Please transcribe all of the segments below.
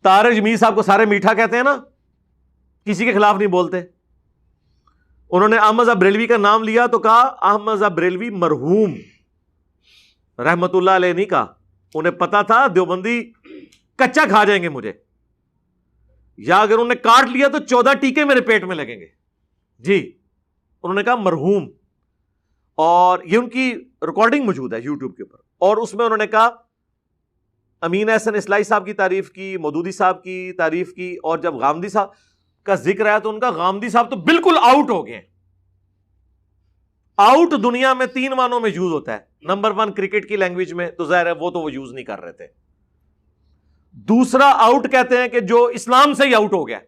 طارق جمیل صاحب کو سارے میٹھا کہتے ہیں نا, کسی کے خلاف نہیں بولتے. انہوں نے احمد رضا بریلوی کا نام لیا تو کہا احمد رضا بریلوی مرحوم رحمت اللہ علیہ نہیں کہا. انہیں پتا تھا دیوبندی کچا کھا جائیں گے مجھے, یا اگر انہوں نے کاٹ لیا تو 14 ٹیکے میرے پیٹ میں لگیں گے. جی انہوں نے کہا مرحوم, اور یہ ان کی ریکارڈنگ موجود ہے یوٹیوب کے اوپر, اور اس میں انہوں نے کہا امین احسن اصلاحی صاحب کی تعریف کی, مودودی صاحب کی تعریف کی, اور جب غامدی صاحب کا ذکر آیا تو ان کا غامدی صاحب تو بالکل آؤٹ ہو گئے. آؤٹ دنیا میں 3 معنوں میں یوز ہوتا ہے. نمبر 1 کرکٹ کی لینگویج میں, تو ظاہر ہے وہ تو وہ یوز نہیں کر رہے تھے. دوسرا آؤٹ کہتے ہیں کہ جو اسلام سے ہی آؤٹ ہو گیا,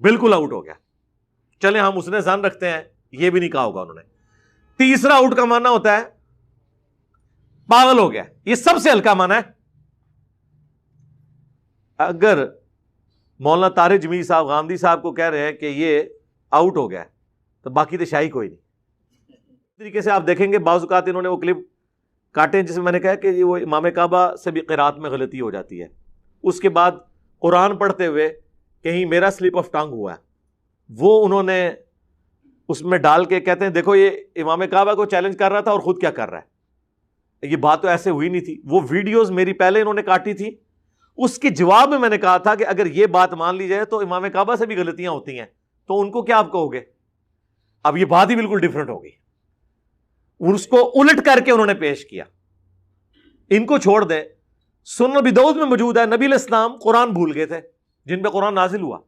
بالکل آؤٹ ہو گیا, چلیں ہم اس نے ظن رکھتے ہیں, یہ بھی نہیں کہا ہوگا انہوں نے. تیسرا آؤٹ کا معنی ہوتا ہے پاگل ہو گیا, یہ سب سے ہلکا معنی ہے. اگر مولانا طارق جمیل صاحب غامدی صاحب کو کہہ رہے ہیں کہ یہ آؤٹ ہو گیا تو باقی تو شاہی کوئی نہیں. اس طریقے سے آپ دیکھیں گے بعض اوقات انہوں نے وہ کلپ کاٹے جس میں میں نے کہا کہ وہ امام کعبہ سے بھی قرات میں غلطی ہو جاتی ہے, اس کے بعد قرآن پڑھتے ہوئے کہیں میرا سلپ آف ٹنگ ہوا ہے, وہ انہوں نے اس میں ڈال کے کہتے ہیں دیکھو یہ امام کعبہ کو چیلنج کر رہا تھا اور خود کیا کر رہا ہے. یہ بات تو ایسے ہوئی نہیں تھی. وہ ویڈیوز میری پہلے انہوں نے کاٹی تھی, اس کے جواب میں نے کہا تھا کہ اگر یہ بات مان لی جائے تو امام کعبہ سے بھی غلطیاں ہوتی ہیں, تو ان کو کیا آپ کہو گے. اب یہ بات ہی بالکل ڈیفرنٹ ہو گئی, اس کو الٹ کر کے انہوں نے پیش کیا. ان کو چھوڑ دیں, سنن ابی داؤد میں موجود ہے نبی علیہ السلام قرآن بھول گئے تھے جن پہ قرآن نازل ہوا,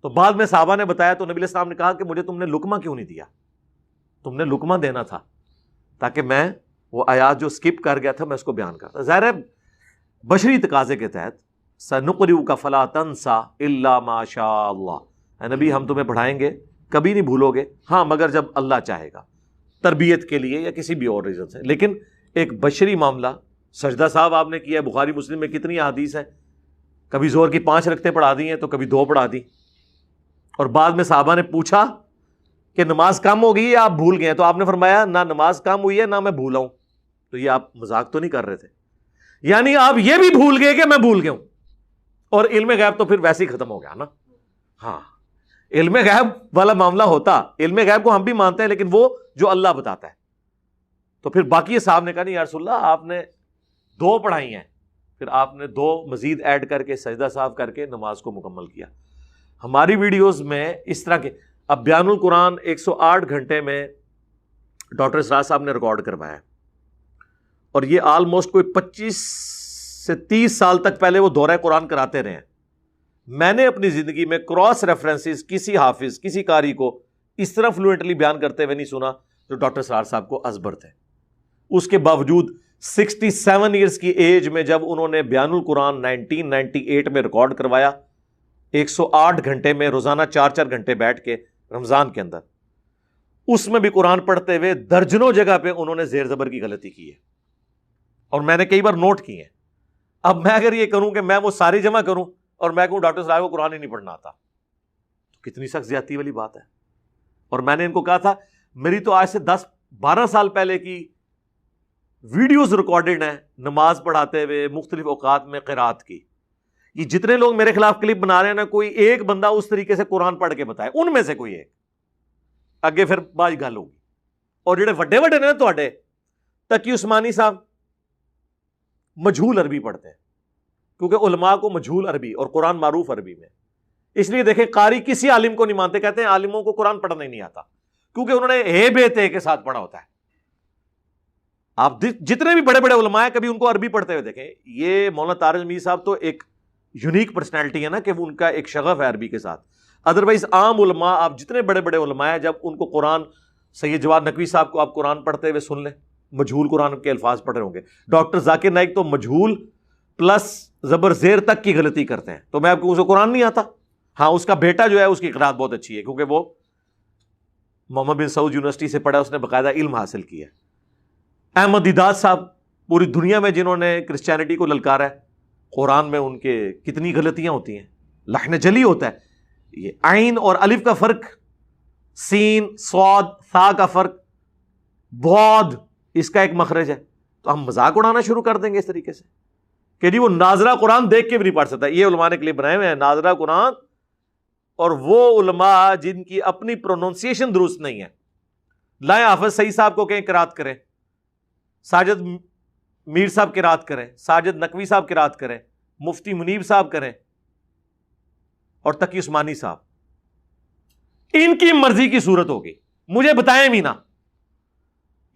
تو بعد میں صحابہ نے بتایا تو نبی علیہ السلام نے کہا کہ مجھے تم نے لقمہ کیوں نہیں دیا, تم نے لقمہ دینا تھا تاکہ میں وہ آیات جو سکپ کر گیا تھا میں اس کو بیان کرتا. ظاہر ہے بشری تقاضے کے تحت سنقرئک فلا تنسى الا ما شاء اللہ, اے نبی ہم تمہیں پڑھائیں گے کبھی نہیں بھولو گے, ہاں مگر جب اللہ چاہے گا, تربیت کے لیے یا کسی بھی اور ریزن سے. لیکن ایک بشری معاملہ, سجدہ صاحب آپ نے کیا ہے, بخاری مسلم میں کتنی احادیث ہے, کبھی زور کی 5 رکعتیں پڑھا دی ہیں تو کبھی 2 پڑھا دی, اور بعد میں صحابہ نے پوچھا کہ نماز کم ہو گئی یا آپ بھول گئے, تو آپ نے فرمایا نہ نماز کم ہوئی ہے نہ میں بھولا ہوں. تو یہ آپ مذاق تو نہیں کر رہے تھے, یعنی آپ یہ بھی بھول گئے کہ میں بھول گیا ہوں. اور علم غیب تو پھر ویسے ہی ختم ہو گیا نا. ہاں علم غیب والا معاملہ ہوتا, علم غیب کو ہم بھی مانتے ہیں لیکن وہ جو اللہ بتاتا ہے. تو پھر باقی صاحب نے کہا نہیں یا رسول اللہ آپ نے 2 پڑھائی ہیں, پھر آپ نے 2 مزید ایڈ کر کے سجدہ صاحب کر کے نماز کو مکمل کیا. ہماری ویڈیوز میں اس طرح کے, اب بیان القرآن 108 گھنٹے میں ڈاکٹر اسرار صاحب نے ریکارڈ کروایا, اور یہ آلموسٹ کوئی 25 سے 30 سال تک پہلے وہ دورہ قرآن کراتے رہے ہیں. میں نے اپنی زندگی میں کراس ریفرنسز کسی حافظ کسی قاری کو اس طرح فلوئنٹلی بیان کرتے ہوئے نہیں سنا جو ڈاکٹر اسرار صاحب کو ازبر تھے. اس کے باوجود 67 ایئرز کی ایج میں جب انہوں نے بیان القرآن 1998 میں ریکارڈ کروایا 108 گھنٹے میں, روزانہ 4 گھنٹے بیٹھ کے رمضان کے اندر, اس میں بھی قرآن پڑھتے ہوئے درجنوں جگہ پہ انہوں نے زیر زبر کی غلطی کی ہے, اور میں نے کئی بار نوٹ کی ہیں. اب میں اگر یہ کروں کہ میں وہ ساری جمع کروں اور میں کہوں ڈاکٹر صاحب کو قرآن ہی نہیں پڑھنا آتا, تو کتنی سخت زیادتی والی بات ہے. اور میں نے ان کو کہا تھا میری تو آج سے 10-12 سال پہلے کی ویڈیوز ریکارڈڈ ہیں نماز پڑھاتے ہوئے مختلف اوقات میں قرات کی. یہ جتنے لوگ میرے خلاف کلپ بنا رہے ہیں نا, کوئی ایک بندہ اس طریقے سے قرآن پڑھ کے بتائے, ان میں سے کوئی ایک, اگے پھر باج گل ہوگی. اور جڑے وڈے وڈے نے تواڈے تقی عثمانی صاحب مجہول عربی پڑھتے ہیں, کیونکہ علماء کو مجہول عربی اور قرآن معروف عربی میں, اس لیے دیکھیں قاری کسی عالم کو نہیں مانتے, کہتے ہیں عالموں کو قرآن پڑھنا ہی نہیں آتا, کیونکہ انہوں نے ہے بے تے کے ساتھ پڑھا ہوتا ہے. آپ جتنے بھی بڑے بڑے علماء ہیں کبھی ان کو عربی پڑھتے ہوئے دیکھیں. یہ مولانا طارق جمیل صاحب تو ایک یونیک پرسنالٹی ہے نا, کہ وہ ان کا ایک شغف ہے عربی کے ساتھ. ادروائز عام علماء, آپ جتنے بڑے بڑے علماء ہیں, جب ان کو قرآن, سید جواد نقوی صاحب کو آپ قرآن پڑھتے ہوئے سن لیں, مجہول قرآن کے الفاظ پڑھ رہے ہوں گے. ڈاکٹر ذاکر نائک تو مجہول پلس زبر زیر تک کی غلطی کرتے ہیں, تو میں آپ کو اسے قرآن نہیں آتا. ہاں اس کا بیٹا جو ہے اس کی قرات بہت اچھی ہے, کیونکہ وہ محمد بن سعود یونیورسٹی سے پڑھا, اس نے باقاعدہ علم حاصل کیا. احمد دیداد صاحب پوری دنیا میں جنہوں نے کرسچینٹی کو للکارا ہے, قرآن میں ان کے کتنی غلطیاں ہوتی ہیں, لحن جلی ہوتا ہے. یہ عین اور الف کا فرق, سین صاد ثا کا فرق, بعد اس کا ایک مخرج ہے, تو ہم مذاق اڑانا شروع کر دیں گے اس طریقے سے کہ جی وہ ناظرہ قرآن دیکھ کے بھی نہیں پڑھ سکتا. یہ علماء نے کلپ بنائے ہوئے ہیں ناظرہ قرآن, اور وہ علماء جن کی اپنی پروننسیشن درست نہیں ہے. لائیں حافظ سعید صاحب کو کہیں قرات کریں, ساجد میر صاحب قرات کریں, ساجد نقوی صاحب قرات کریں, مفتی منیب صاحب کریں, اور تقی عثمانی صاحب. ان کی مرضی کی صورت ہوگی, مجھے بتائیں بھی نہ.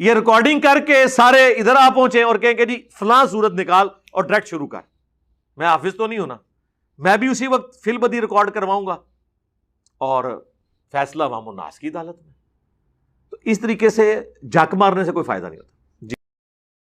یہ ریکارڈنگ کر کے سارے ادھر آ پہنچے اور کہیں کہ جی فلاں صورت نکال اور ڈائریکٹ شروع کر. میں حافظ تو نہیں ہونا, میں بھی اسی وقت فی البدی ریکارڈ کرواؤں گا اور فیصلہ عوام الناس کی عدالت میں. تو اس طریقے سے جھک مارنے سے کوئی فائدہ نہیں ہوتا.